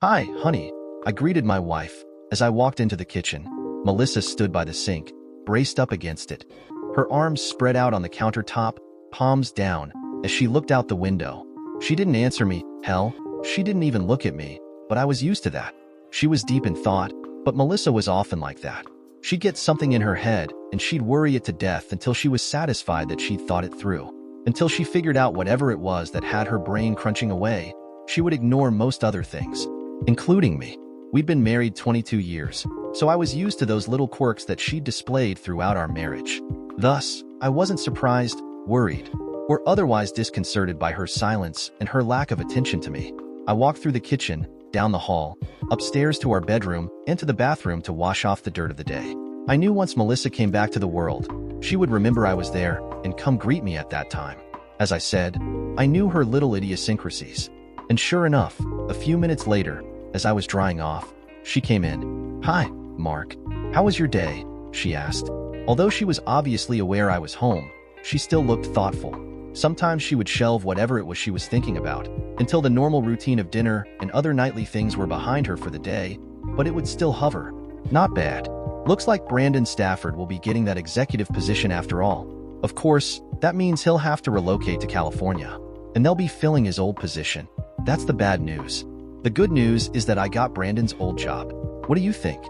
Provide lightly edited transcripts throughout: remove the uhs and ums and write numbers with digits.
Hi, honey, I greeted my wife. As I walked into the kitchen, Melissa stood by the sink, braced up against it. Her arms spread out on the countertop, palms down, as she looked out the window. She didn't answer me, hell, she didn't even look at me, but I was used to that. She was deep in thought, but Melissa was often like that. She'd get something in her head, and she'd worry it to death until she was satisfied that she'd thought it through. Until she figured out whatever it was that had her brain crunching away, she would ignore most other things, including me. We'd been married 22 years, so I was used to those little quirks that she'd displayed throughout our marriage. Thus, I wasn't surprised, worried, or otherwise disconcerted by her silence and her lack of attention to me. I walked through the kitchen, down the hall, upstairs to our bedroom, and to the bathroom to wash off the dirt of the day. I knew once Melissa came back to the world, she would remember I was there and come greet me at that time. As I said, I knew her little idiosyncrasies. And sure enough, a few minutes later, as I was drying off, she came in. "Hi, Mark. How was your day?" she asked. Although she was obviously aware I was home, she still looked thoughtful. Sometimes she would shelve whatever it was she was thinking about, until the normal routine of dinner and other nightly things were behind her for the day, but it would still hover. "Not bad. Looks like Brandon Stafford will be getting that executive position after all. Of course, that means he'll have to relocate to California, and they'll be filling his old position. That's the bad news. The good news is that I got Brandon's old job. What do you think?"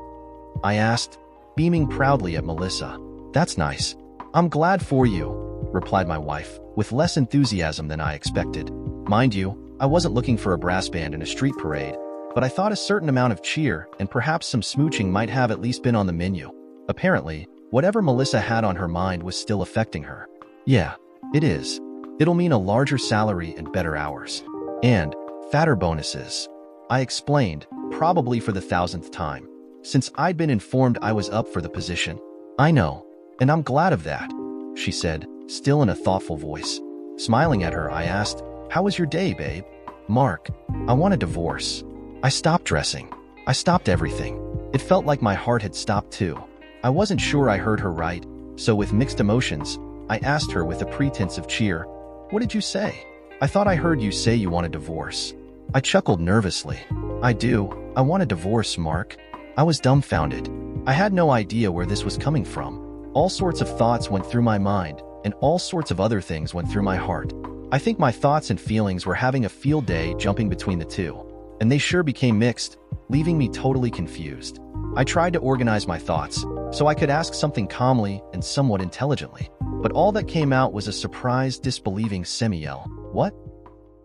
I asked, beaming proudly at Melissa. "That's nice. I'm glad for you," replied my wife, with less enthusiasm than I expected. Mind you, I wasn't looking for a brass band in a street parade, but I thought a certain amount of cheer and perhaps some smooching might have at least been on the menu. Apparently, whatever Melissa had on her mind was still affecting her. "Yeah, it is. It'll mean a larger salary and better hours. And fatter bonuses," I explained, probably for the 1,000th time, since I'd been informed I was up for the position. "I know, and I'm glad of that," she said, still in a thoughtful voice. Smiling at her, I asked, "How was your day, babe?" "Mark, I want a divorce. I stopped dressing. I stopped everything." It felt like my heart had stopped too. I wasn't sure I heard her right, so with mixed emotions, I asked her with a pretense of cheer, "What did you say?" "I thought I heard you say you want a divorce." I chuckled nervously. "I do. I want a divorce, Mark." I was dumbfounded. I had no idea where this was coming from. All sorts of thoughts went through my mind, and all sorts of other things went through my heart. I think my thoughts and feelings were having a field day jumping between the two, and they sure became mixed, leaving me totally confused. I tried to organize my thoughts, so I could ask something calmly and somewhat intelligently, but all that came out was a surprised, disbelieving semi-yell. "What?"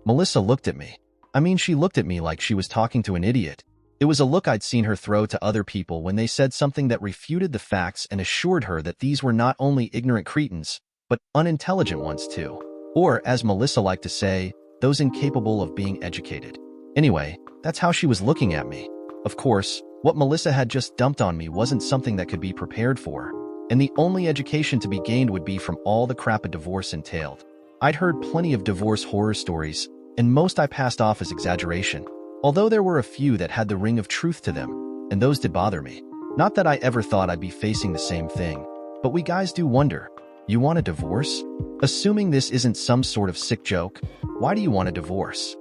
Melissa looked at me. I mean, she looked at me like she was talking to an idiot. It was a look I'd seen her throw to other people when they said something that refuted the facts and assured her that these were not only ignorant cretins, but unintelligent ones too. Or, as Melissa liked to say, those incapable of being educated. Anyway, that's how she was looking at me. Of course, what Melissa had just dumped on me wasn't something that could be prepared for, and the only education to be gained would be from all the crap a divorce entailed. I'd heard plenty of divorce horror stories, and most I passed off as exaggeration, although there were a few that had the ring of truth to them, and those did bother me. Not that I ever thought I'd be facing the same thing, but we guys do wonder. You want a divorce? Assuming this isn't some sort of sick joke, why do you want a divorce?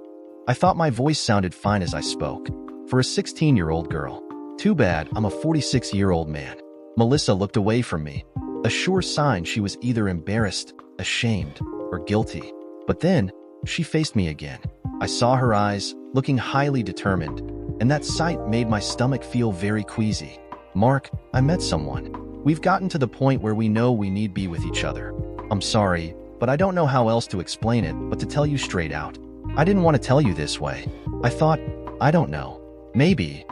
I thought my voice sounded fine as I spoke, for a 16-year-old girl. Too bad I'm a 46-year-old man. Melissa looked away from me, a sure sign she was either embarrassed, ashamed, or guilty. But then, she faced me again. I saw her eyes, looking highly determined, and that sight made my stomach feel very queasy. "Mark, I met someone. We've gotten to the point where we know we need be with each other. I'm sorry, but I don't know how else to explain it but to tell you straight out. I didn't want to tell you this way. I thought, I don't know. Maybe,"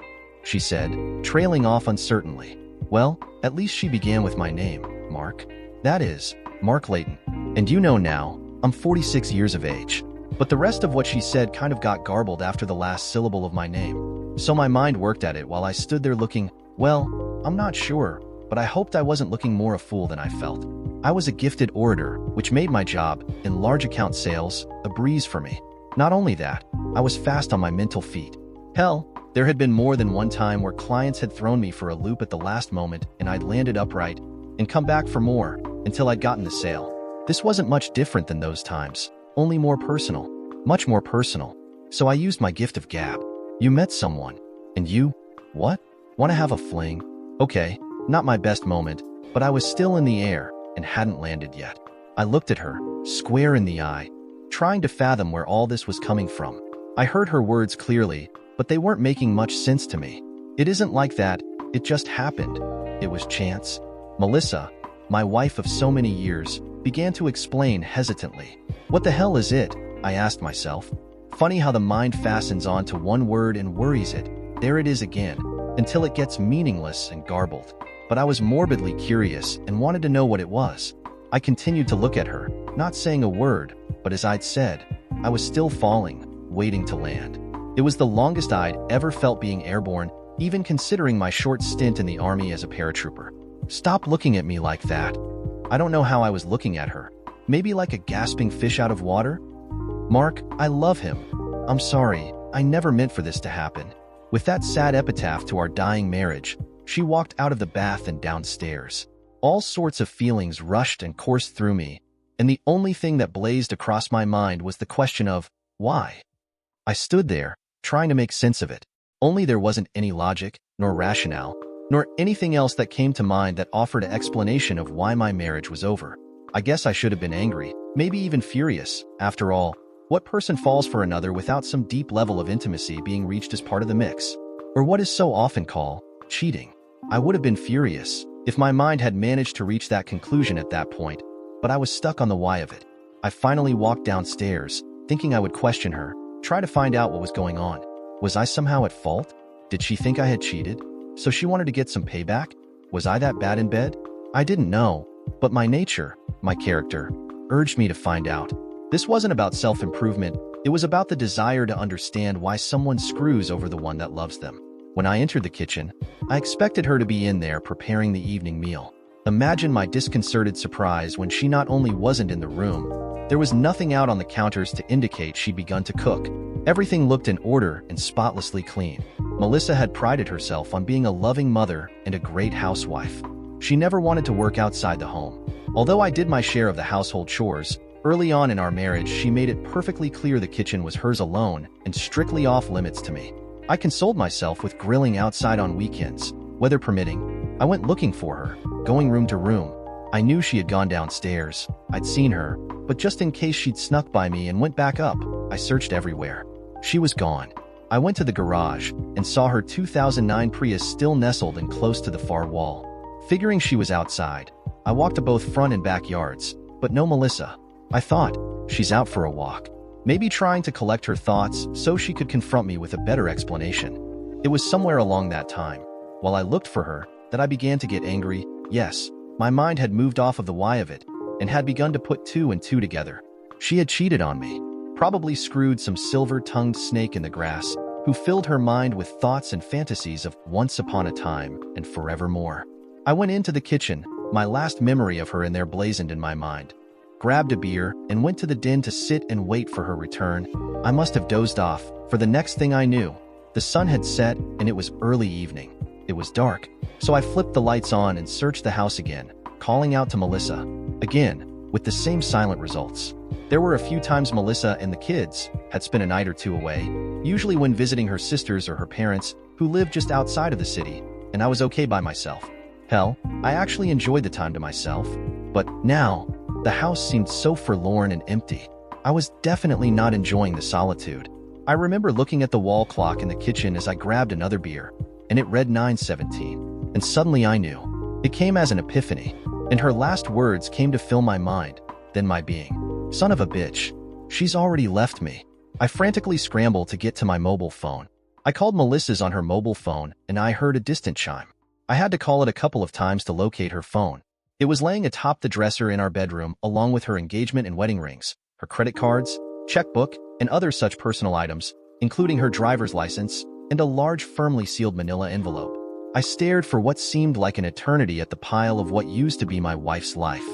she said, trailing off uncertainly. Well, at least she began with my name, Mark. That is, Mark Layton. And you know now, I'm 46 years of age. But the rest of what she said kind of got garbled after the last syllable of my name. So my mind worked at it while I stood there looking, well, I'm not sure, but I hoped I wasn't looking more a fool than I felt. I was a gifted orator, which made my job, in large account sales, a breeze for me. Not only that, I was fast on my mental feet. Hell, there had been more than one time where clients had thrown me for a loop at the last moment and I'd landed upright and come back for more until I'd gotten the sale. This wasn't much different than those times, only more personal, much more personal. So I used my gift of gab. You met someone. And you? What? Want to have a fling? Okay, not my best moment, but I was still in the air and hadn't landed yet. I looked at her, square in the eye, trying to fathom where all this was coming from. I heard her words clearly, but they weren't making much sense to me. It isn't like that, it just happened. It was chance. Melissa, my wife of so many years, began to explain hesitantly. What the hell is it? I asked myself. Funny how the mind fastens onto one word and worries it. There it is again, until it gets meaningless and garbled. But I was morbidly curious and wanted to know what it was. I continued to look at her, not saying a word, but as I'd said, I was still falling, waiting to land. It was the longest I'd ever felt being airborne, even considering my short stint in the Army as a paratrooper. Stop looking at me like that. I don't know how I was looking at her. Maybe like a gasping fish out of water? Mark, I love him. I'm sorry, I never meant for this to happen. With that sad epitaph to our dying marriage, she walked out of the bath and downstairs. All sorts of feelings rushed and coursed through me, and the only thing that blazed across my mind was the question of, why? I stood there, trying to make sense of it. Only there wasn't any logic, nor rationale, nor anything else that came to mind that offered an explanation of why my marriage was over. I guess I should have been angry, maybe even furious. After all, what person falls for another without some deep level of intimacy being reached as part of the mix? Or what is so often called cheating? I would have been furious if my mind had managed to reach that conclusion at that point, but I was stuck on the why of it. I finally walked downstairs, thinking I would question her, try to find out what was going on. Was I somehow at fault? Did she think I had cheated? So she wanted to get some payback? Was I that bad in bed? I didn't know, but my nature, my character, urged me to find out. This wasn't about self-improvement, it was about the desire to understand why someone screws over the one that loves them. When I entered the kitchen, I expected her to be in there preparing the evening meal. Imagine my disconcerted surprise when she not only wasn't in the room, there was nothing out on the counters to indicate she'd begun to cook. Everything looked in order and spotlessly clean. Melissa had prided herself on being a loving mother and a great housewife. She never wanted to work outside the home. Although I did my share of the household chores, early on in our marriage she made it perfectly clear the kitchen was hers alone and strictly off limits to me. I consoled myself with grilling outside on weekends, weather permitting. I went looking for her, going room to room. I knew she had gone downstairs. I'd seen her, but just in case she'd snuck by me and went back up, I searched everywhere. She was gone. I went to the garage and saw her 2009 Prius still nestled and close to the far wall. Figuring she was outside, I walked to both front and backyards, but no Melissa. I thought, she's out for a walk. Maybe trying to collect her thoughts so she could confront me with a better explanation. It was somewhere along that time, while I looked for her, that I began to get angry. Yes, my mind had moved off of the why of it, and had begun to put two and two together. She had cheated on me, probably screwed some silver-tongued snake in the grass, who filled her mind with thoughts and fantasies of once upon a time and forevermore. I went into the kitchen, my last memory of her in there blazoned in my mind, grabbed a beer, and went to the den to sit and wait for her return. I must have dozed off, for the next thing I knew, the sun had set and it was early evening. It was dark, so I flipped the lights on and searched the house again, calling out to Melissa. Again, with the same silent results. There were a few times Melissa and the kids had spent a night or two away, usually when visiting her sisters or her parents, who lived just outside of the city, and I was okay by myself. Hell, I actually enjoyed the time to myself. But now, the house seemed so forlorn and empty. I was definitely not enjoying the solitude. I remember looking at the wall clock in the kitchen as I grabbed another beer, and it read 9:17. And suddenly I knew. It came as an epiphany, and her last words came to fill my mind, then my being. Son of a bitch. She's already left me. I frantically scrambled to get to my mobile phone. I called Melissa's on her mobile phone, and I heard a distant chime. I had to call it a couple of times to locate her phone. It was laying atop the dresser in our bedroom, along with her engagement and wedding rings, her credit cards, checkbook, and other such personal items, including her driver's license and a large firmly sealed manila envelope. I stared for what seemed like an eternity at the pile of what used to be my wife's life.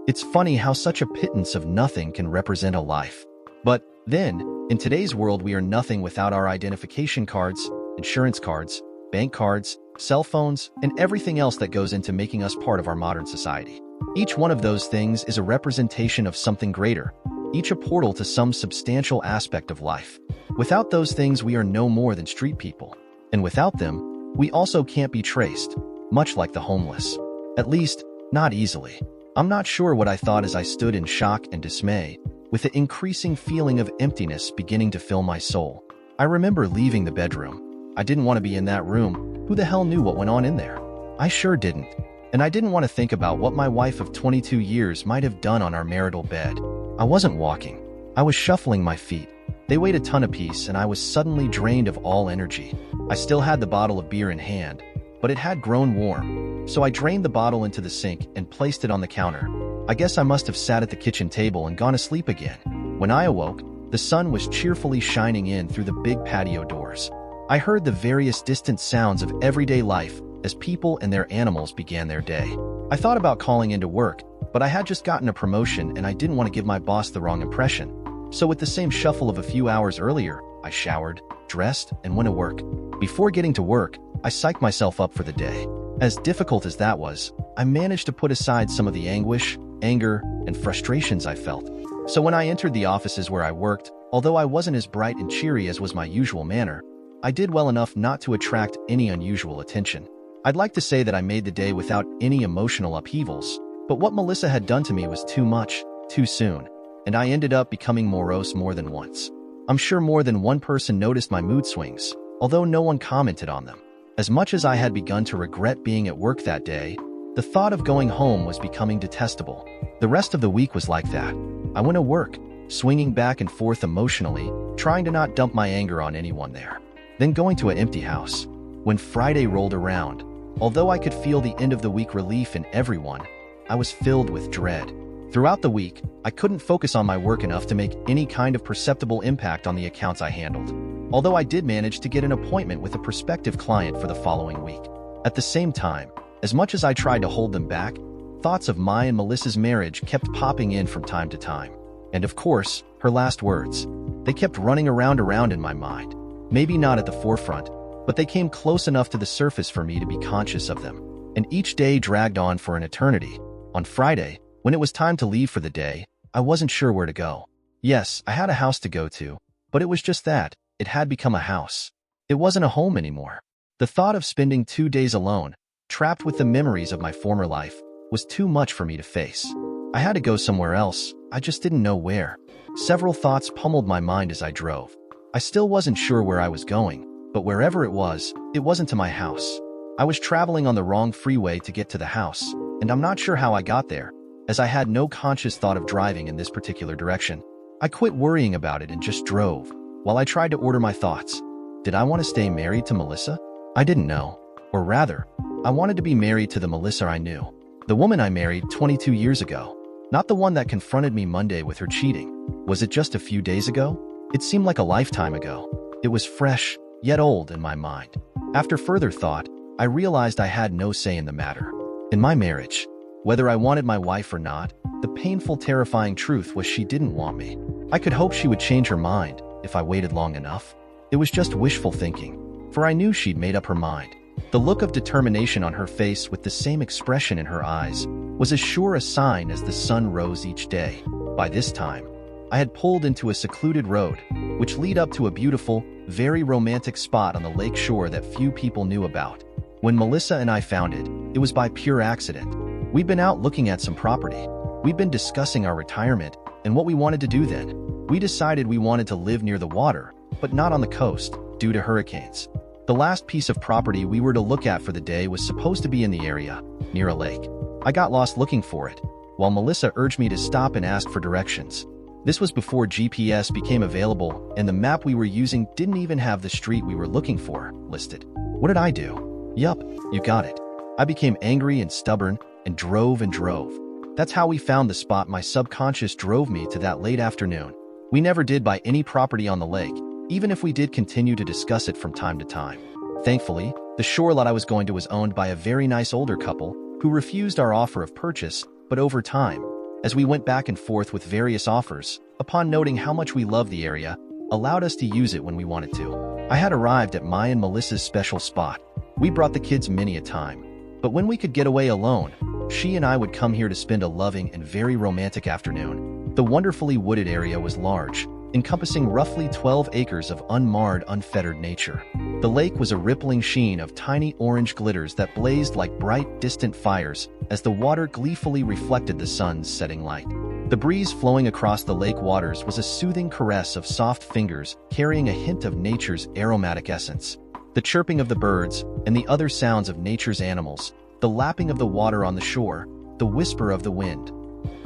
It's funny how such a pittance of nothing can represent a life. But then, in today's world, we are nothing without our identification cards, insurance cards, bank cards, cell phones, and everything else that goes into making us part of our modern society. Each one of those things is a representation of something greater, each a portal to some substantial aspect of life. Without those things, we are no more than street people. And without them, we also can't be traced, much like the homeless. At least, not easily. I'm not sure what I thought as I stood in shock and dismay, with the increasing feeling of emptiness beginning to fill my soul. I remember leaving the bedroom. I didn't want to be in that room. Who the hell knew what went on in there? I sure didn't. And I didn't want to think about what my wife of 22 years might have done on our marital bed. I wasn't walking. I was shuffling my feet. They weighed a ton apiece, and I was suddenly drained of all energy. I still had the bottle of beer in hand, but it had grown warm. So I drained the bottle into the sink and placed it on the counter. I guess I must have sat at the kitchen table and gone asleep again. When I awoke, the sun was cheerfully shining in through the big patio doors. I heard the various distant sounds of everyday life as people and their animals began their day. I thought about calling into work, but I had just gotten a promotion and I didn't want to give my boss the wrong impression. So with the same shuffle of a few hours earlier, I showered, dressed, and went to work. Before getting to work, I psyched myself up for the day. As difficult as that was, I managed to put aside some of the anguish, anger, and frustrations I felt. So when I entered the offices where I worked, although I wasn't as bright and cheery as was my usual manner, I did well enough not to attract any unusual attention. I'd like to say that I made the day without any emotional upheavals, but what Melissa had done to me was too much, too soon, and I ended up becoming morose more than once. I'm sure more than one person noticed my mood swings, although no one commented on them. As much as I had begun to regret being at work that day, the thought of going home was becoming detestable. The rest of the week was like that. I went to work, swinging back and forth emotionally, trying to not dump my anger on anyone there. Then going to an empty house. When Friday rolled around, although I could feel the end of the week relief in everyone, I was filled with dread. Throughout the week, I couldn't focus on my work enough to make any kind of perceptible impact on the accounts I handled. Although I did manage to get an appointment with a prospective client for the following week. At the same time, as much as I tried to hold them back, thoughts of my and Melissa's marriage kept popping in from time to time. And of course, her last words. They kept running around in my mind. Maybe not at the forefront, but they came close enough to the surface for me to be conscious of them. And each day dragged on for an eternity. On Friday, when it was time to leave for the day, I wasn't sure where to go. Yes, I had a house to go to, but it was just that. It had become a house. It wasn't a home anymore. The thought of spending 2 days alone, trapped with the memories of my former life, was too much for me to face. I had to go somewhere else. I just didn't know where. Several thoughts pummeled my mind as I drove. I still wasn't sure where I was going, but wherever it wasn't to my house. I was traveling on the wrong freeway to get to the house, and I'm not sure how I got there, as I had no conscious thought of driving in this particular direction. I quit worrying about it and just drove. While I tried to order my thoughts, did I want to stay married to Melissa? I didn't know. Or rather, I wanted to be married to the Melissa I knew. The woman I married 22 years ago. Not the one that confronted me Monday with her cheating. Was it just a few days ago? It seemed like a lifetime ago. It was fresh, yet old in my mind. After further thought, I realized I had no say in the matter. In my marriage, whether I wanted my wife or not, the painful, terrifying truth was she didn't want me. I could hope she would change her mind if I waited long enough. It was just wishful thinking, for I knew she'd made up her mind. The look of determination on her face with the same expression in her eyes was as sure a sign as the sun rose each day. By this time, I had pulled into a secluded road, which led up to a beautiful, very romantic spot on the lake shore that few people knew about. When Melissa and I found it, it was by pure accident. We'd been out looking at some property. We'd been discussing our retirement and what we wanted to do then. We decided we wanted to live near the water, but not on the coast, due to hurricanes. The last piece of property we were to look at for the day was supposed to be in the area, near a lake. I got lost looking for it, while Melissa urged me to stop and ask for directions. This was before GPS became available, and the map we were using didn't even have the street we were looking for listed. What did I do? Yup, you got it. I became angry and stubborn and drove and drove. That's how we found the spot. My subconscious drove me to that late afternoon. We never did buy any property on the lake, even if we did continue to discuss it from time to time. Thankfully, the shore lot I was going to was owned by a very nice older couple who refused our offer of purchase, but over time, as we went back and forth with various offers, upon noting how much we loved the area, allowed us to use it when we wanted to. I had arrived at my and Melissa's special spot. We brought the kids many a time, but when we could get away alone, she and I would come here to spend a loving and very romantic afternoon. The wonderfully wooded area was large, encompassing roughly 12 acres of unmarred, unfettered nature. The lake was a rippling sheen of tiny orange glitters that blazed like bright, distant fires as the water gleefully reflected the sun's setting light. The breeze flowing across the lake waters was a soothing caress of soft fingers carrying a hint of nature's aromatic essence. The chirping of the birds and the other sounds of nature's animals, the lapping of the water on the shore, the whisper of the wind,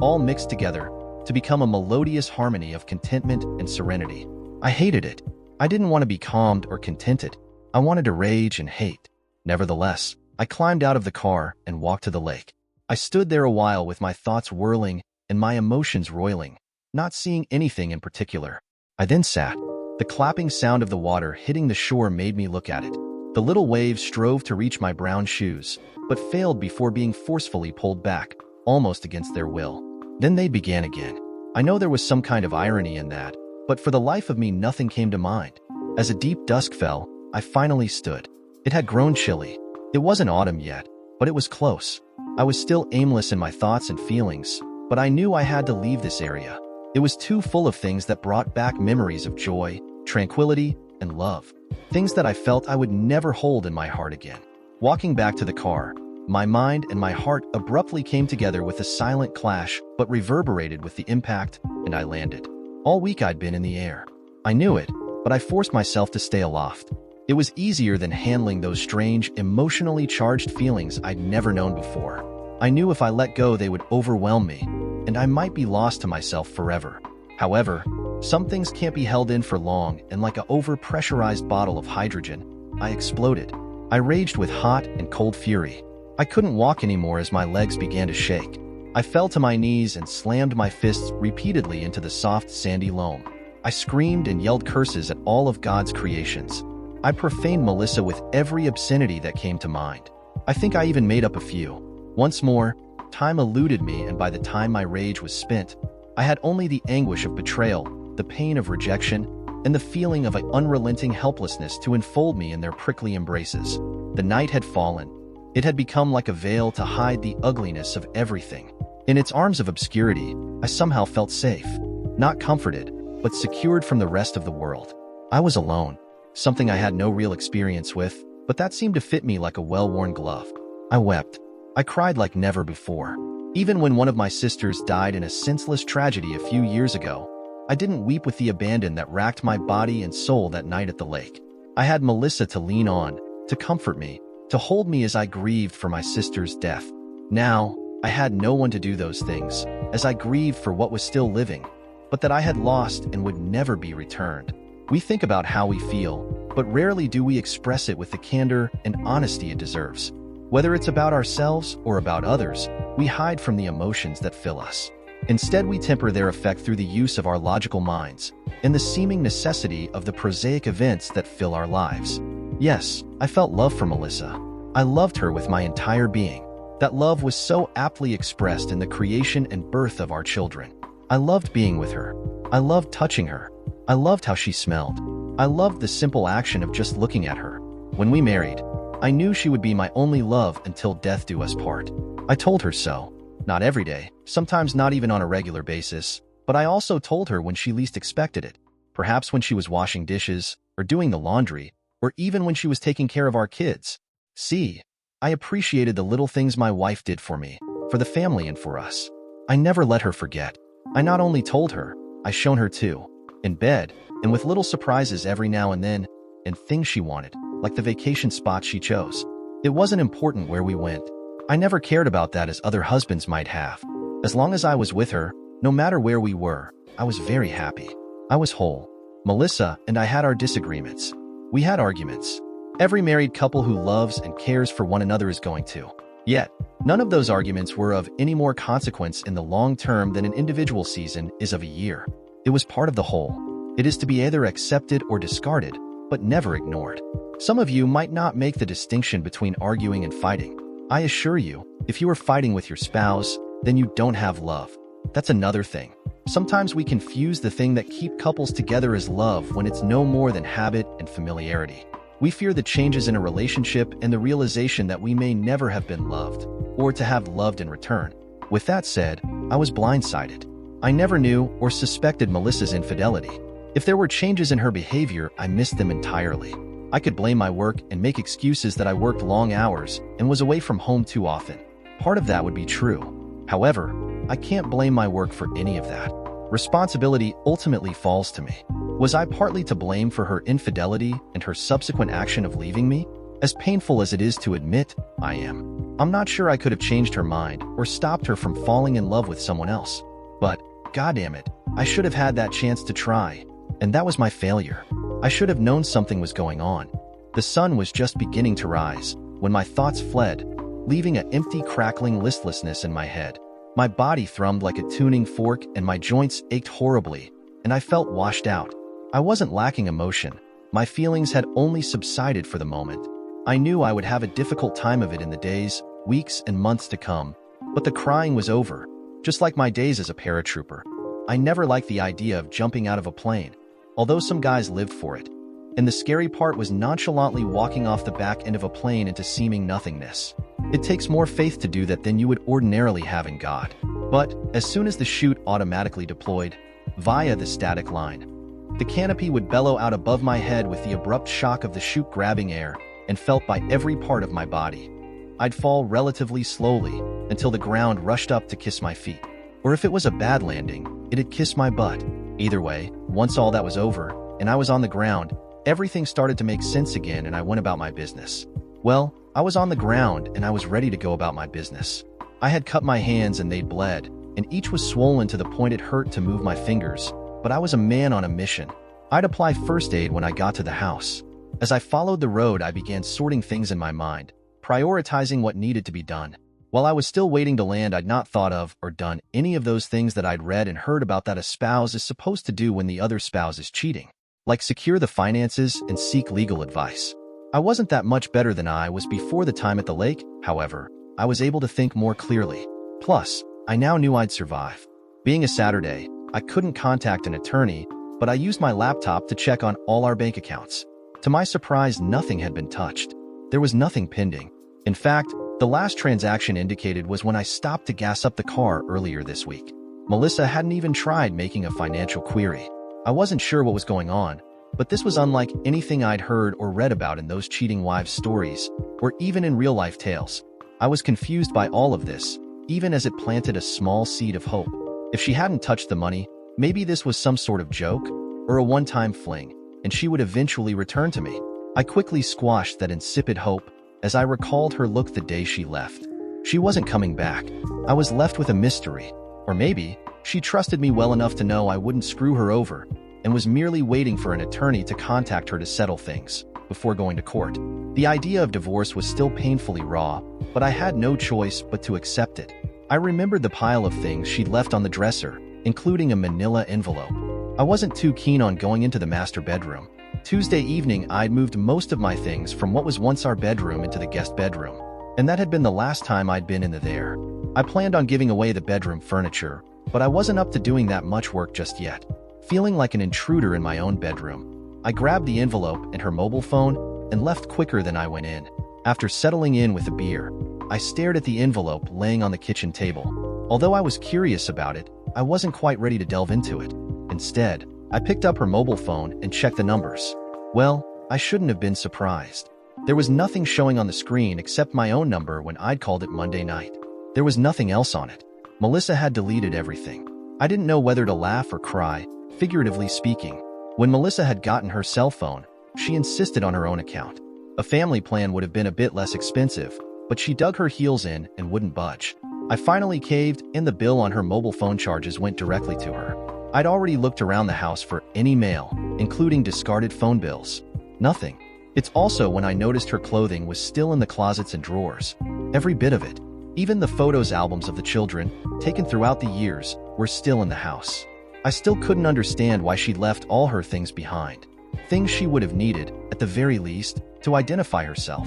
all mixed together to become a melodious harmony of contentment and serenity. I hated it. I didn't want to be calmed or contented. I wanted to rage and hate. Nevertheless, I climbed out of the car and walked to the lake. I stood there a while with my thoughts whirling and my emotions roiling, not seeing anything in particular. I then sat. The clapping sound of the water hitting the shore made me look at it. The little waves strove to reach my brown shoes, but failed before being forcefully pulled back, almost against their will. Then they began again. I know there was some kind of irony in that, but for the life of me nothing came to mind. As a deep dusk fell, I finally stood. It had grown chilly. It wasn't autumn yet, but it was close. I was still aimless in my thoughts and feelings, but I knew I had to leave this area. It was too full of things that brought back memories of joy, tranquility, and love. Things that I felt I would never hold in my heart again. Walking back to the car, my mind and my heart abruptly came together with a silent clash, but reverberated with the impact, and I landed. All week I'd been in the air. I knew it, but I forced myself to stay aloft. It was easier than handling those strange, emotionally charged feelings I'd never known before. I knew if I let go they would overwhelm me, and I might be lost to myself forever. However, some things can't be held in for long, and like an over-pressurized bottle of hydrogen, I exploded. I raged with hot and cold fury. I couldn't walk anymore as my legs began to shake. I fell to my knees and slammed my fists repeatedly into the soft, sandy loam. I screamed and yelled curses at all of God's creations. I profaned Melissa with every obscenity that came to mind. I think I even made up a few. Once more, time eluded me, and by the time my rage was spent, I had only the anguish of betrayal, the pain of rejection, and the feeling of an unrelenting helplessness to enfold me in their prickly embraces. The night had fallen. It had become like a veil to hide the ugliness of everything. In its arms of obscurity, I somehow felt safe, not comforted, but secured from the rest of the world. I was alone, something I had no real experience with, but that seemed to fit me like a well-worn glove. I wept. I cried like never before. Even when one of my sisters died in a senseless tragedy a few years ago, I didn't weep with the abandon that racked my body and soul that night at the lake. I had Melissa to lean on, to comfort me, to hold me as I grieved for my sister's death. Now, I had no one to do those things, as I grieved for what was still living, but that I had lost and would never be returned. We think about how we feel, but rarely do we express it with the candor and honesty it deserves. Whether it's about ourselves or about others, we hide from the emotions that fill us. Instead, we temper their effect through the use of our logical minds and the seeming necessity of the prosaic events that fill our lives. Yes, I felt love for Melissa. I loved her with my entire being. That love was so aptly expressed in the creation and birth of our children. I loved being with her. I loved touching her. I loved how she smelled. I loved the simple action of just looking at her. When we married, I knew she would be my only love until death do us part. I told her so. Not every day, sometimes not even on a regular basis, but I also told her when she least expected it. Perhaps when she was washing dishes, or doing the laundry, or even when she was taking care of our kids. See, I appreciated the little things my wife did for me, for the family and for us. I never let her forget. I not only told her, I shown her too. In bed, and with little surprises every now and then, and things she wanted, like the vacation spot she chose. It wasn't important where we went. I never cared about that as other husbands might have. As long as I was with her, no matter where we were, I was very happy. I was whole. Melissa and I had our disagreements. We had arguments. Every married couple who loves and cares for one another is going to. Yet, none of those arguments were of any more consequence in the long term than an individual season is of a year. It was part of the whole. It is to be either accepted or discarded, but never ignored. Some of you might not make the distinction between arguing and fighting. I assure you, if you are fighting with your spouse, then you don't have love. That's another thing. Sometimes we confuse the thing that keeps couples together as love when it's no more than habit and familiarity. We fear the changes in a relationship and the realization that we may never have been loved, or to have loved in return. With that said, I was blindsided. I never knew or suspected Melissa's infidelity. If there were changes in her behavior, I missed them entirely. I could blame my work and make excuses that I worked long hours and was away from home too often. Part of that would be true. However, I can't blame my work for any of that. Responsibility ultimately falls to me. Was I partly to blame for her infidelity and her subsequent action of leaving me? As painful as it is to admit, I am. I'm not sure I could have changed her mind or stopped her from falling in love with someone else. But, goddamn it, I should have had that chance to try. And that was my failure. I should have known something was going on. The sun was just beginning to rise when my thoughts fled, leaving an empty, crackling listlessness in my head. My body thrummed like a tuning fork and my joints ached horribly, and I felt washed out. I wasn't lacking emotion. My feelings had only subsided for the moment. I knew I would have a difficult time of it in the days, weeks, and months to come, but the crying was over, just like my days as a paratrooper. I never liked the idea of jumping out of a plane, although some guys lived for it. And the scary part was nonchalantly walking off the back end of a plane into seeming nothingness. It takes more faith to do that than you would ordinarily have in God. But as soon as the chute automatically deployed, via the static line, the canopy would bellow out above my head with the abrupt shock of the chute grabbing air and felt by every part of my body. I'd fall relatively slowly until the ground rushed up to kiss my feet. Or if it was a bad landing, it'd kiss my butt. Either way, once all that was over and I was on the ground, everything started to make sense again and I went about my business. Well, I was on the ground and I was ready to go about my business. I had cut my hands and they'd bled, and each was swollen to the point it hurt to move my fingers, but I was a man on a mission. I'd apply first aid when I got to the house. As I followed the road, I began sorting things in my mind, prioritizing what needed to be done. While I was still waiting to land, I'd not thought of or done any of those things that I'd read and heard about that a spouse is supposed to do when the other spouse is cheating, like secure the finances and seek legal advice. I wasn't that much better than I was before the time at the lake, however. I was able to think more clearly. Plus, I now knew I'd survive. Being a Saturday, I couldn't contact an attorney, but I used my laptop to check on all our bank accounts. To my surprise, nothing had been touched. There was nothing pending. In fact, the last transaction indicated was when I stopped to gas up the car earlier this week. Melissa hadn't even tried making a financial query. I wasn't sure what was going on, but this was unlike anything I'd heard or read about in those cheating wives' stories, or even in real-life tales. I was confused by all of this, even as it planted a small seed of hope. If she hadn't touched the money, maybe this was some sort of joke, or a one-time fling, and she would eventually return to me. I quickly squashed that insipid hope as I recalled her look the day she left. She wasn't coming back. I was left with a mystery. Or maybe she trusted me well enough to know I wouldn't screw her over and was merely waiting for an attorney to contact her to settle things before going to court. The idea of divorce was still painfully raw, but I had no choice but to accept it. I remembered the pile of things she'd left on the dresser, including a manila envelope. I wasn't too keen on going into the master bedroom. Tuesday evening, I'd moved most of my things from what was once our bedroom into the guest bedroom, and that had been the last time I'd been in there. I planned on giving away the bedroom furniture, but I wasn't up to doing that much work just yet. Feeling like an intruder in my own bedroom, I grabbed the envelope and her mobile phone and left quicker than I went in. After settling in with a beer, I stared at the envelope laying on the kitchen table. Although I was curious about it, I wasn't quite ready to delve into it. Instead, I picked up her mobile phone and checked the numbers. Well, I shouldn't have been surprised. There was nothing showing on the screen except my own number when I'd called it Monday night. There was nothing else on it. Melissa had deleted everything. I didn't know whether to laugh or cry, figuratively speaking. When Melissa had gotten her cell phone, she insisted on her own account. A family plan would have been a bit less expensive, but she dug her heels in and wouldn't budge. I finally caved, and the bill on her mobile phone charges went directly to her. I'd already looked around the house for any mail, including discarded phone bills. Nothing. It's also when I noticed her clothing was still in the closets and drawers. Every bit of it. Even the photos albums of the children, taken throughout the years, were still in the house. I still couldn't understand why she'd left all her things behind. Things she would have needed, at the very least, to identify herself.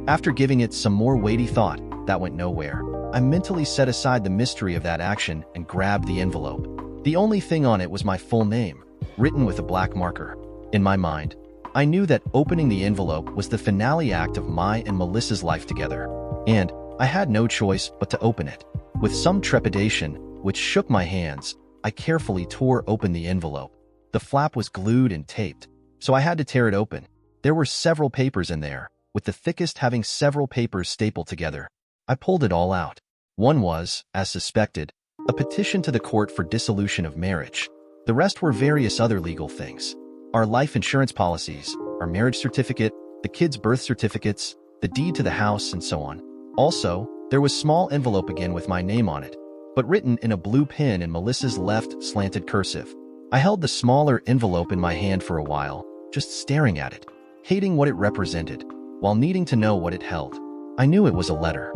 After giving it some more weighty thought, that went nowhere. I mentally set aside the mystery of that action and grabbed the envelope. The only thing on it was my full name, written with a black marker. In my mind, I knew that opening the envelope was the finale act of my and Melissa's life together, and I had no choice but to open it. With some trepidation, which shook my hands, I carefully tore open the envelope. The flap was glued and taped, so I had to tear it open. There were several papers in there, with the thickest having several papers stapled together. I pulled it all out. One was, as suspected, a petition to the court for dissolution of marriage. The rest were various other legal things. Our life insurance policies, our marriage certificate, the kids' birth certificates, the deed to the house, and so on. Also, there was a small envelope again with my name on it, but written in a blue pen in Melissa's left slanted cursive. I held the smaller envelope in my hand for a while, just staring at it, hating what it represented, while needing to know what it held. I knew it was a letter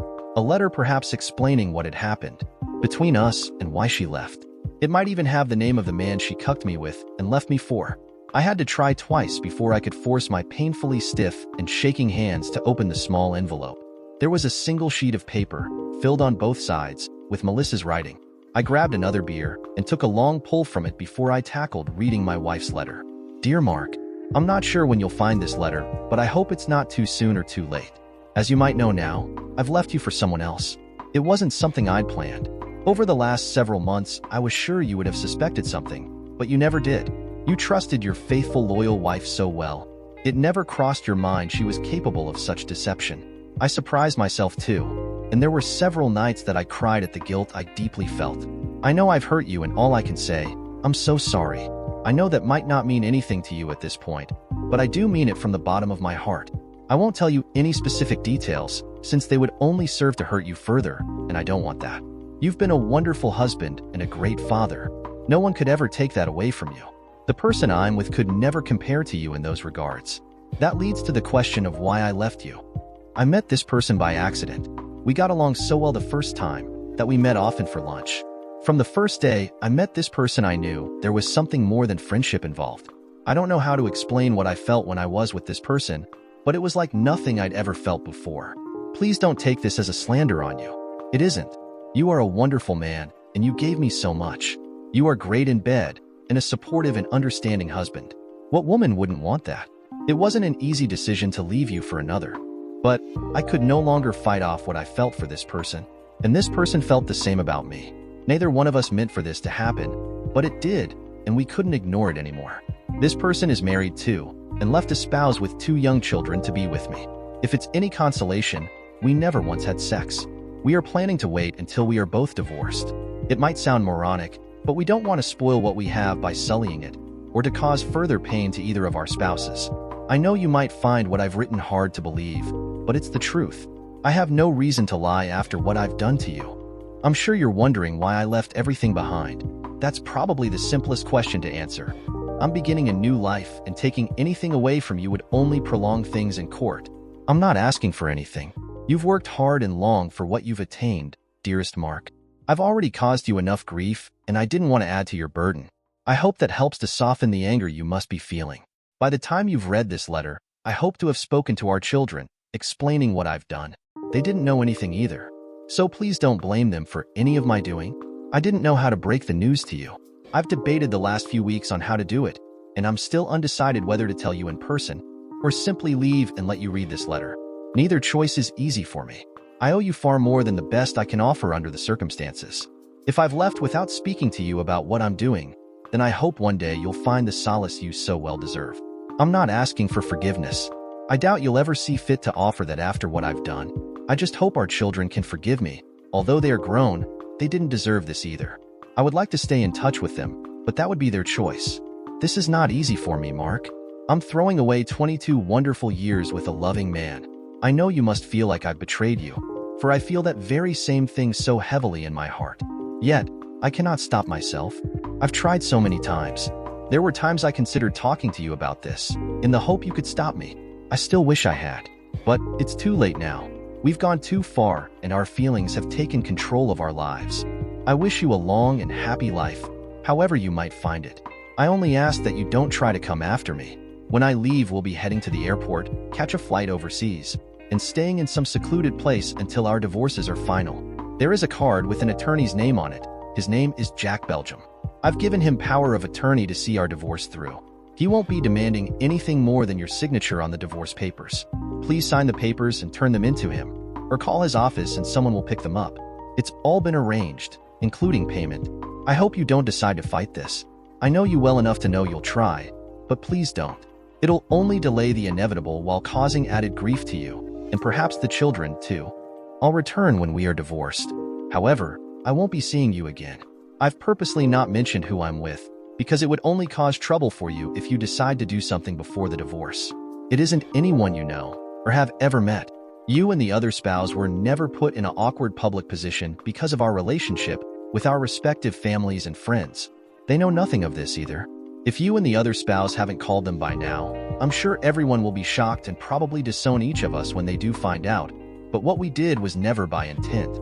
perhaps explaining what had happened between us and why she left. It might even have the name of the man she cucked me with and left me for. I had to try twice before I could force my painfully stiff and shaking hands to open the small envelope. There was a single sheet of paper, filled on both sides, with Melissa's writing. I grabbed another beer and took a long pull from it before I tackled reading my wife's letter. Dear Mark, I'm not sure when you'll find this letter, but I hope it's not too soon or too late. As you might know now, I've left you for someone else. It wasn't something I'd planned. Over the last several months, I was sure you would have suspected something, but you never did. You trusted your faithful, loyal wife so well. It never crossed your mind she was capable of such deception. I surprised myself too, and there were several nights that I cried at the guilt I deeply felt. I know I've hurt you, and all I can say, I'm so sorry. I know that might not mean anything to you at this point, but I do mean it from the bottom of my heart. I won't tell you any specific details, since they would only serve to hurt you further, and I don't want that. You've been a wonderful husband and a great father. No one could ever take that away from you. The person I'm with could never compare to you in those regards. That leads to the question of why I left you. I met this person by accident. We got along so well the first time that we met often for lunch. From the first day I met this person, I knew there was something more than friendship involved. I don't know how to explain what I felt when I was with this person, but it was like nothing I'd ever felt before. Please don't take this as a slander on you. It isn't. You are a wonderful man, and you gave me so much. You are great in bed, and a supportive and understanding husband. What woman wouldn't want that? It wasn't an easy decision to leave you for another, but I could no longer fight off what I felt for this person, and this person felt the same about me. Neither one of us meant for this to happen, but it did, and we couldn't ignore it anymore. This person is married too, and left a spouse with 2 young children to be with me. If it's any consolation, we never once had sex. We are planning to wait until we are both divorced. It might sound moronic, but we don't want to spoil what we have by sullying it, or to cause further pain to either of our spouses. I know you might find what I've written hard to believe, but it's the truth. I have no reason to lie after what I've done to you. I'm sure you're wondering why I left everything behind. That's probably the simplest question to answer. I'm beginning a new life, and taking anything away from you would only prolong things in court. I'm not asking for anything. You've worked hard and long for what you've attained, dearest Mark. I've already caused you enough grief, and I didn't want to add to your burden. I hope that helps to soften the anger you must be feeling. By the time you've read this letter, I hope to have spoken to our children, explaining what I've done. They didn't know anything either, so please don't blame them for any of my doing. I didn't know how to break the news to you. I've debated the last few weeks on how to do it, and I'm still undecided whether to tell you in person or simply leave and let you read this letter. Neither choice is easy for me. I owe you far more than the best I can offer under the circumstances. If I've left without speaking to you about what I'm doing, then I hope one day you'll find the solace you so well deserve. I'm not asking for forgiveness. I doubt you'll ever see fit to offer that after what I've done. I just hope our children can forgive me. Although they are grown, they didn't deserve this either. I would like to stay in touch with them, but that would be their choice. This is not easy for me, Mark. I'm throwing away 22 wonderful years with a loving man. I know you must feel like I've betrayed you, for I feel that very same thing so heavily in my heart. Yet, I cannot stop myself. I've tried so many times. There were times I considered talking to you about this, in the hope you could stop me. I still wish I had, but it's too late now. We've gone too far, and our feelings have taken control of our lives. I wish you a long and happy life, however you might find it. I only ask that you don't try to come after me. When I leave, we'll be heading to the airport, catch a flight overseas, and staying in some secluded place until our divorces are final. There is a card with an attorney's name on it. His name is Jack Belgium. I've given him power of attorney to see our divorce through. He won't be demanding anything more than your signature on the divorce papers. Please sign the papers and turn them into him, or call his office and someone will pick them up. It's all been arranged, including payment. I hope you don't decide to fight this. I know you well enough to know you'll try, but please don't. It'll only delay the inevitable while causing added grief to you, and perhaps the children, too. I'll return when we are divorced. However, I won't be seeing you again. I've purposely not mentioned who I'm with, because it would only cause trouble for you if you decide to do something before the divorce. It isn't anyone you know, or have ever met. You and the other spouse were never put in an awkward public position because of our relationship with our respective families and friends. They know nothing of this either. If you and the other spouse haven't called them by now, I'm sure everyone will be shocked and probably disown each of us when they do find out, but what we did was never by intent.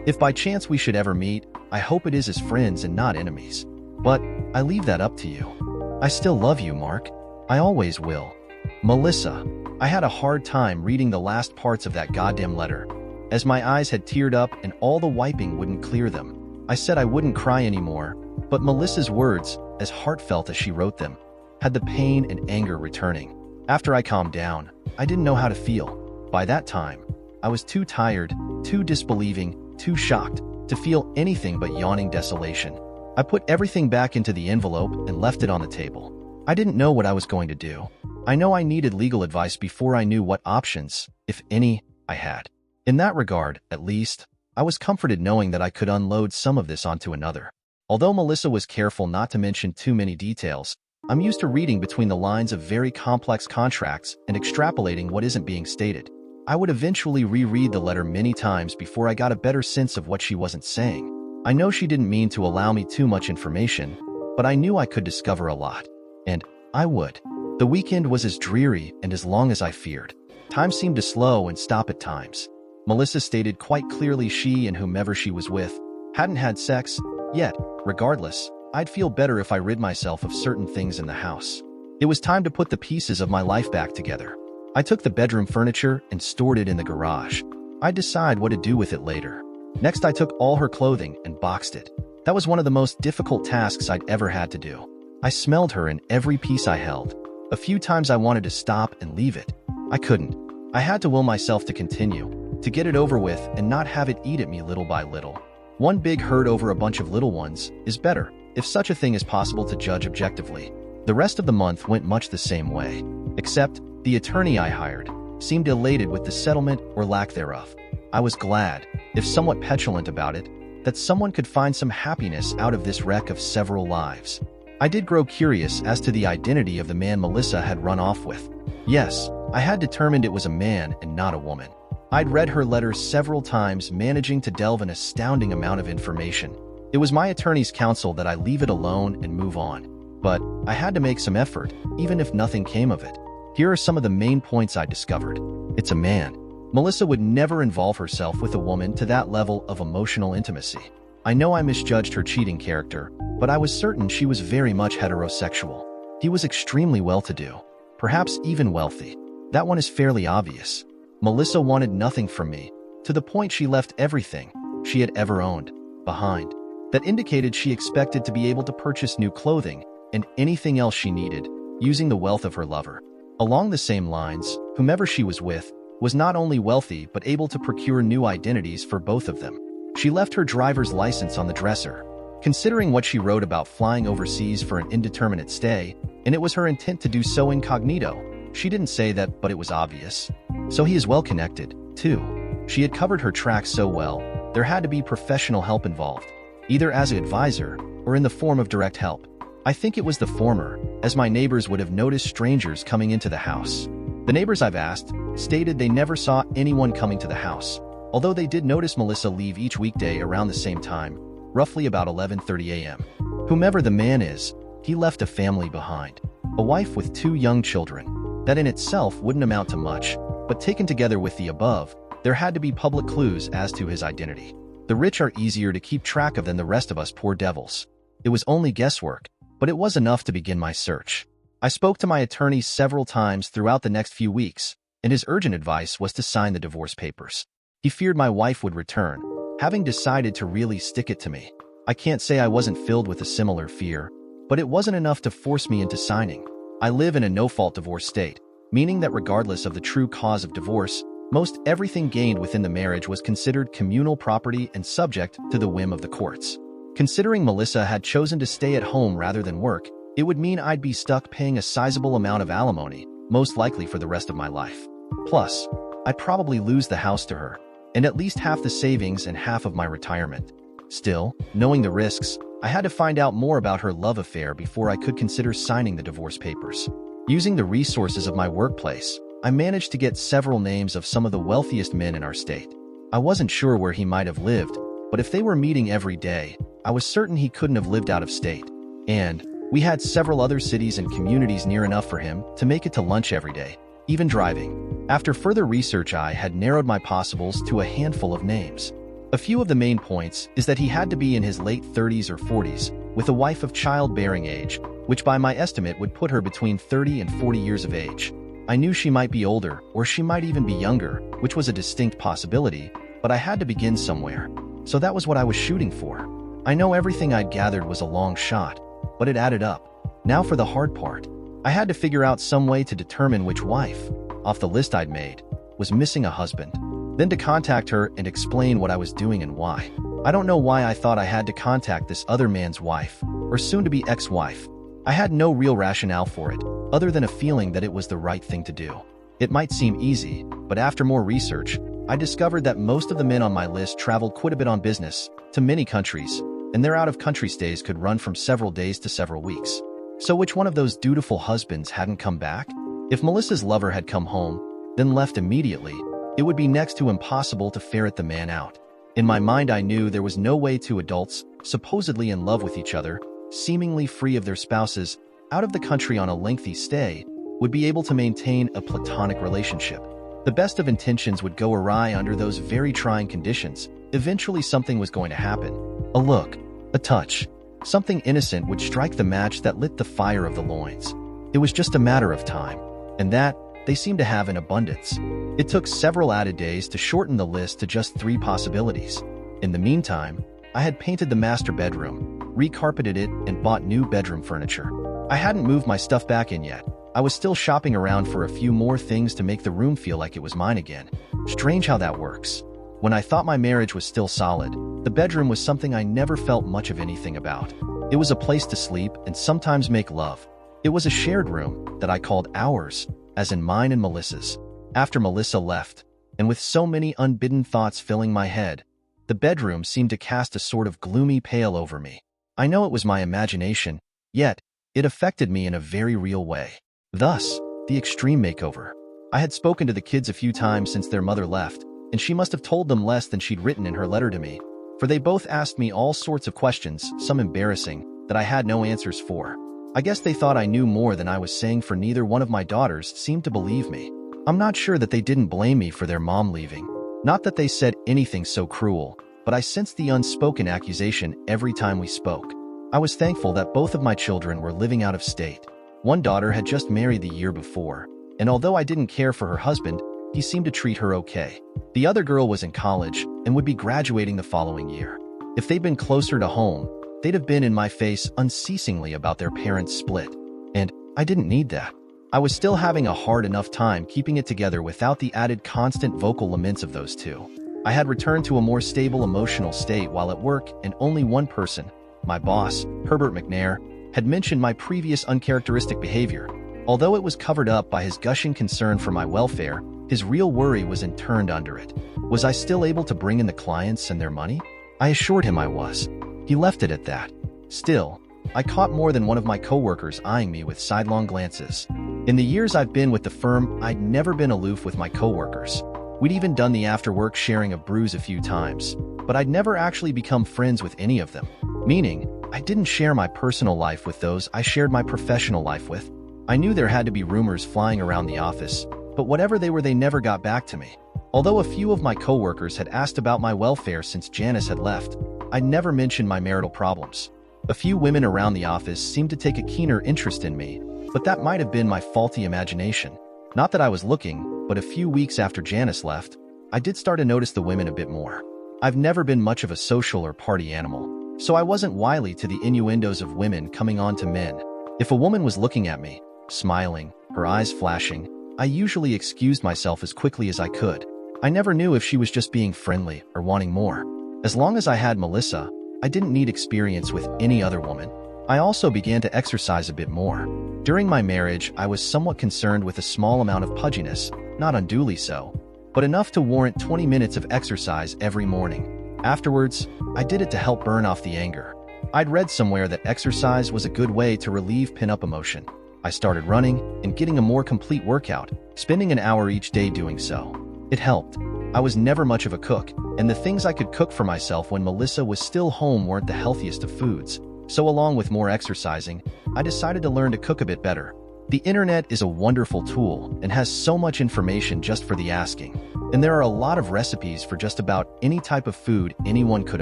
If by chance we should ever meet, I hope it is as friends and not enemies. But I leave that up to you. I still love you, Mark. I always will. Melissa. I had a hard time reading the last parts of that goddamn letter, as my eyes had teared up and all the wiping wouldn't clear them. I said I wouldn't cry anymore, but Melissa's words, as heartfelt as she wrote them, had the pain and anger returning. After I calmed down, I didn't know how to feel. By that time, I was too tired, too disbelieving, too shocked to feel anything but yawning desolation. I put everything back into the envelope and left it on the table. I didn't know what I was going to do. I know I needed legal advice before I knew what options, if any, I had. In that regard, at least, I was comforted knowing that I could unload some of this onto another. Although Melissa was careful not to mention too many details, I'm used to reading between the lines of very complex contracts and extrapolating what isn't being stated. I would eventually reread the letter many times before I got a better sense of what she wasn't saying. I know she didn't mean to allow me too much information, but I knew I could discover a lot. And I would. The weekend was as dreary and as long as I feared. Time seemed to slow and stop at times. Melissa stated quite clearly she and whomever she was with hadn't had sex, yet, regardless, I'd feel better if I rid myself of certain things in the house. It was time to put the pieces of my life back together. I took the bedroom furniture and stored it in the garage. I'd decide what to do with it later. Next, I took all her clothing and boxed it. That was one of the most difficult tasks I'd ever had to do. I smelled her in every piece I held. A few times I wanted to stop and leave it. I couldn't. I had to will myself to continue, to get it over with and not have it eat at me little by little. One big hurt over a bunch of little ones is better, if such a thing is possible to judge objectively. The rest of the month went much the same way, except the attorney I hired seemed elated with the settlement or lack thereof. I was glad, if somewhat petulant about it, that someone could find some happiness out of this wreck of several lives. I did grow curious as to the identity of the man Melissa had run off with. Yes, I had determined it was a man and not a woman. I'd read her letters several times, managing to delve an astounding amount of information. It was my attorney's counsel that I leave it alone and move on. But I had to make some effort, even if nothing came of it. Here are some of the main points I discovered. It's a man. Melissa would never involve herself with a woman to that level of emotional intimacy. I know I misjudged her cheating character, but I was certain she was very much heterosexual. He was extremely well-to-do, perhaps even wealthy. That one is fairly obvious. Melissa wanted nothing from me, to the point she left everything she had ever owned behind. That indicated she expected to be able to purchase new clothing and anything else she needed, using the wealth of her lover. Along the same lines, whomever she was with was not only wealthy but able to procure new identities for both of them. She left her driver's license on the dresser. Considering what she wrote about flying overseas for an indeterminate stay, and it was her intent to do so incognito, she didn't say that, but it was obvious. So he is well connected, too. She had covered her tracks so well, there had to be professional help involved, either as an advisor or in the form of direct help. I think it was the former, as my neighbors would have noticed strangers coming into the house. The neighbors I've asked stated they never saw anyone coming to the house, although they did notice Melissa leave each weekday around the same time, roughly about 11:30 a.m. Whomever the man is, he left a family behind, a wife with 2 young children. That in itself wouldn't amount to much, but taken together with the above, there had to be public clues as to his identity. The rich are easier to keep track of than the rest of us poor devils. It was only guesswork, but it was enough to begin my search. I spoke to my attorney several times throughout the next few weeks, and his urgent advice was to sign the divorce papers. He feared my wife would return, having decided to really stick it to me. I can't say I wasn't filled with a similar fear, but it wasn't enough to force me into signing. I live in a no-fault divorce state, meaning that regardless of the true cause of divorce, most everything gained within the marriage was considered communal property and subject to the whim of the courts. Considering Melissa had chosen to stay at home rather than work, it would mean I'd be stuck paying a sizable amount of alimony, most likely for the rest of my life. Plus, I'd probably lose the house to her, and at least half the savings and half of my retirement. Still, knowing the risks, I had to find out more about her love affair before I could consider signing the divorce papers. Using the resources of my workplace, I managed to get several names of some of the wealthiest men in our state. I wasn't sure where he might have lived, but if they were meeting every day, I was certain he couldn't have lived out of state. And we had several other cities and communities near enough for him to make it to lunch every day, even driving. After further research, I had narrowed my possibles to a handful of names. A few of the main points is that he had to be in his late 30s or 40s, with a wife of childbearing age, which by my estimate would put her between 30 and 40 years of age. I knew she might be older, or she might even be younger, which was a distinct possibility, but I had to begin somewhere. So that was what I was shooting for. I know everything I'd gathered was a long shot, but it added up. Now for the hard part. I had to figure out some way to determine which wife, off the list I'd made, was missing a husband. Then to contact her and explain what I was doing and why. I don't know why I thought I had to contact this other man's wife, or soon-to-be ex-wife. I had no real rationale for it, other than a feeling that it was the right thing to do. It might seem easy, but after more research, I discovered that most of the men on my list traveled quite a bit on business, to many countries, and their out-of-country stays could run from several days to several weeks. So which one of those dutiful husbands hadn't come back? If Melissa's lover had come home, then left immediately, it would be next to impossible to ferret the man out. In my mind, I knew there was no way two adults, supposedly in love with each other, seemingly free of their spouses, out of the country on a lengthy stay, would be able to maintain a platonic relationship. The best of intentions would go awry under those very trying conditions. Eventually something was going to happen. A look, a touch, something innocent would strike the match that lit the fire of the loins. It was just a matter of time, and that they seemed to have in abundance. It took several added days to shorten the list to just 3 possibilities. In the meantime, I had painted the master bedroom, recarpeted it, and bought new bedroom furniture. I hadn't moved my stuff back in yet. I was still shopping around for a few more things to make the room feel like it was mine again. Strange how that works. When I thought my marriage was still solid, the bedroom was something I never felt much of anything about. It was a place to sleep and sometimes make love. It was a shared room that I called ours, as in mine and Melissa's. After Melissa left, and with so many unbidden thoughts filling my head, the bedroom seemed to cast a sort of gloomy pall over me. I know it was my imagination, yet it affected me in a very real way. Thus, the extreme makeover. I had spoken to the kids a few times since their mother left, and she must have told them less than she'd written in her letter to me, for they both asked me all sorts of questions, some embarrassing, that I had no answers for. I guess they thought I knew more than I was saying, for neither one of my daughters seemed to believe me. I'm not sure that they didn't blame me for their mom leaving. Not that they said anything so cruel, but I sensed the unspoken accusation every time we spoke. I was thankful that both of my children were living out of state. One daughter had just married the year before, and although I didn't care for her husband, he seemed to treat her okay. The other girl was in college and would be graduating the following year. If they'd been closer to home, they'd have been in my face unceasingly about their parents' split. And I didn't need that. I was still having a hard enough time keeping it together without the added constant vocal laments of those two. I had returned to a more stable emotional state while at work, and only one person, my boss, Herbert McNair, had mentioned my previous uncharacteristic behavior. Although it was covered up by his gushing concern for my welfare, his real worry was interned under it. Was I still able to bring in the clients and their money? I assured him I was. He left it at that. Still, I caught more than one of my coworkers eyeing me with sidelong glances. In the years I've been with the firm, I'd never been aloof with my coworkers. We'd even done the after-work sharing of brews a few times, but I'd never actually become friends with any of them. Meaning, I didn't share my personal life with those I shared my professional life with. I knew there had to be rumors flying around the office, but whatever they were, they never got back to me. Although a few of my coworkers had asked about my welfare since Janice had left, I'd never mentioned my marital problems. A few women around the office seemed to take a keener interest in me, but that might have been my faulty imagination. Not that I was looking, but a few weeks after Janice left, I did start to notice the women a bit more. I've never been much of a social or party animal, so I wasn't wily to the innuendos of women coming on to men. If a woman was looking at me, smiling, her eyes flashing, I usually excused myself as quickly as I could. I never knew if she was just being friendly or wanting more. As long as I had Melissa, I didn't need experience with any other woman. I also began to exercise a bit more. During my marriage, I was somewhat concerned with a small amount of pudginess, not unduly so, but enough to warrant 20 minutes of exercise every morning. Afterwards, I did it to help burn off the anger. I'd read somewhere that exercise was a good way to relieve pin-up emotion. I started running and getting a more complete workout, spending an hour each day doing so. It helped. I was never much of a cook, and the things I could cook for myself when Melissa was still home weren't the healthiest of foods. So along with more exercising, I decided to learn to cook a bit better. The internet is a wonderful tool and has so much information just for the asking. And there are a lot of recipes for just about any type of food anyone could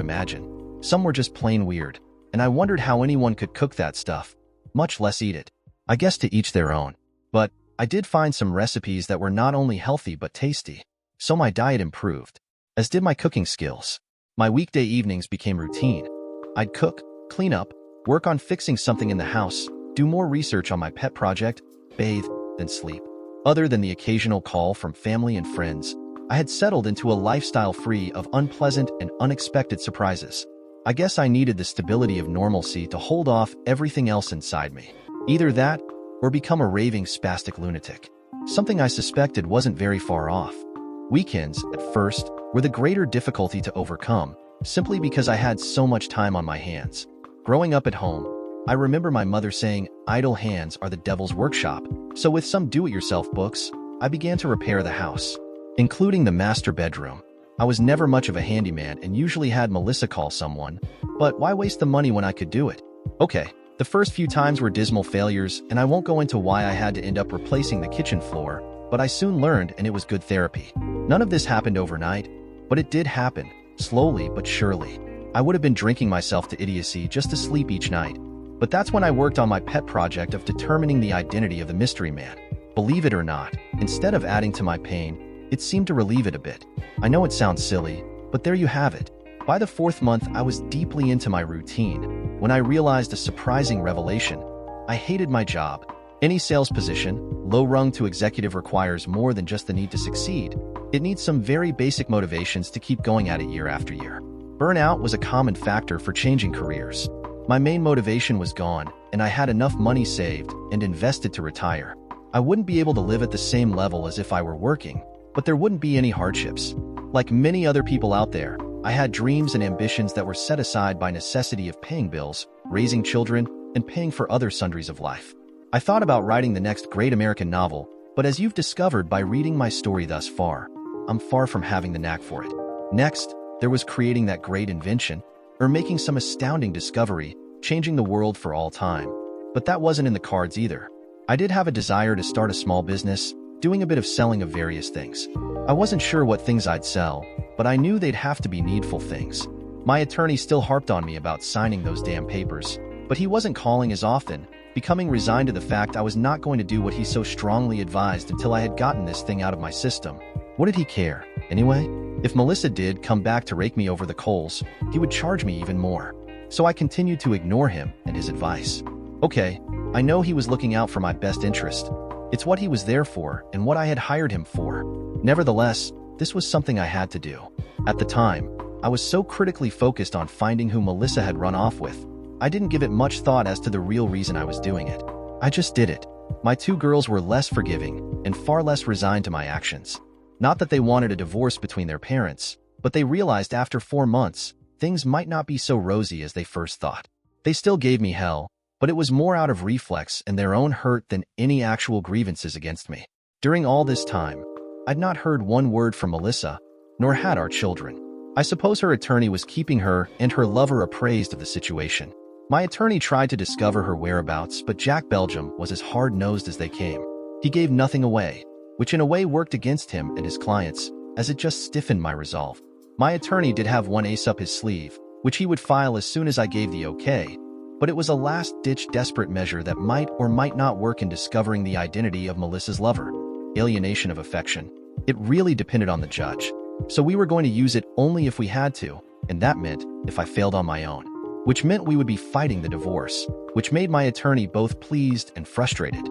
imagine. Some were just plain weird, and I wondered how anyone could cook that stuff, much less eat it. I guess to each their own. But I did find some recipes that were not only healthy but tasty. So my diet improved, as did my cooking skills. My weekday evenings became routine. I'd cook, clean up, work on fixing something in the house, do more research on my pet project, bathe, then sleep. Other than the occasional call from family and friends, I had settled into a lifestyle free of unpleasant and unexpected surprises. I guess I needed the stability of normalcy to hold off everything else inside me. Either that, or become a raving spastic lunatic. Something I suspected wasn't very far off. Weekends, at first, were the greater difficulty to overcome, simply because I had so much time on my hands. Growing up at home, I remember my mother saying, "Idle hands are the devil's workshop," so with some do-it-yourself books, I began to repair the house, including the master bedroom. I was never much of a handyman and usually had Melissa call someone, but why waste the money when I could do it? Okay, the first few times were dismal failures, and I won't go into why I had to end up replacing the kitchen floor, but I soon learned and it was good therapy. None of this happened overnight, but it did happen, slowly but surely. I would have been drinking myself to idiocy just to sleep each night, but that's when I worked on my pet project of determining the identity of the mystery man. Believe it or not, instead of adding to my pain, it seemed to relieve it a bit. I know it sounds silly, but there you have it. By the 4th month, I was deeply into my routine when I realized a surprising revelation. I hated my job. Any sales position, low rung to executive, requires more than just the need to succeed. It needs some very basic motivations to keep going at it year after year. Burnout was a common factor for changing careers. My main motivation was gone, and I had enough money saved and invested to retire. I wouldn't be able to live at the same level as if I were working, but there wouldn't be any hardships. Like many other people out there, I had dreams and ambitions that were set aside by necessity of paying bills, raising children, and paying for other sundries of life. I thought about writing the next great American novel, but as you've discovered by reading my story thus far, I'm far from having the knack for it. Next, there was creating that great invention, or making some astounding discovery, changing the world for all time. But that wasn't in the cards either. I did have a desire to start a small business, doing a bit of selling of various things. I wasn't sure what things I'd sell, but I knew they'd have to be needful things. My attorney still harped on me about signing those damn papers, but he wasn't calling as often, becoming resigned to the fact I was not going to do what he so strongly advised until I had gotten this thing out of my system. What did he care, anyway? If Melissa did come back to rake me over the coals, he would charge me even more. So I continued to ignore him and his advice. Okay, I know he was looking out for my best interest. It's what he was there for and what I had hired him for. Nevertheless, this was something I had to do. At the time, I was so critically focused on finding who Melissa had run off with, I didn't give it much thought as to the real reason I was doing it. I just did it. My 2 girls were less forgiving and far less resigned to my actions. Not that they wanted a divorce between their parents, but they realized after 4 months, things might not be so rosy as they first thought. They still gave me hell, but it was more out of reflex and their own hurt than any actual grievances against me. During all this time, I'd not heard one word from Melissa, nor had our children. I suppose her attorney was keeping her and her lover appraised of the situation. My attorney tried to discover her whereabouts, but Jack Belgium was as hard-nosed as they came. He gave nothing away, which in a way worked against him and his clients, as it just stiffened my resolve. My attorney did have one ace up his sleeve, which he would file as soon as I gave the okay, but it was a last-ditch desperate measure that might or might not work in discovering the identity of Melissa's lover. Alienation of affection. It really depended on the judge. So we were going to use it only if we had to, and that meant if I failed on my own. Which meant we would be fighting the divorce, which made my attorney both pleased and frustrated.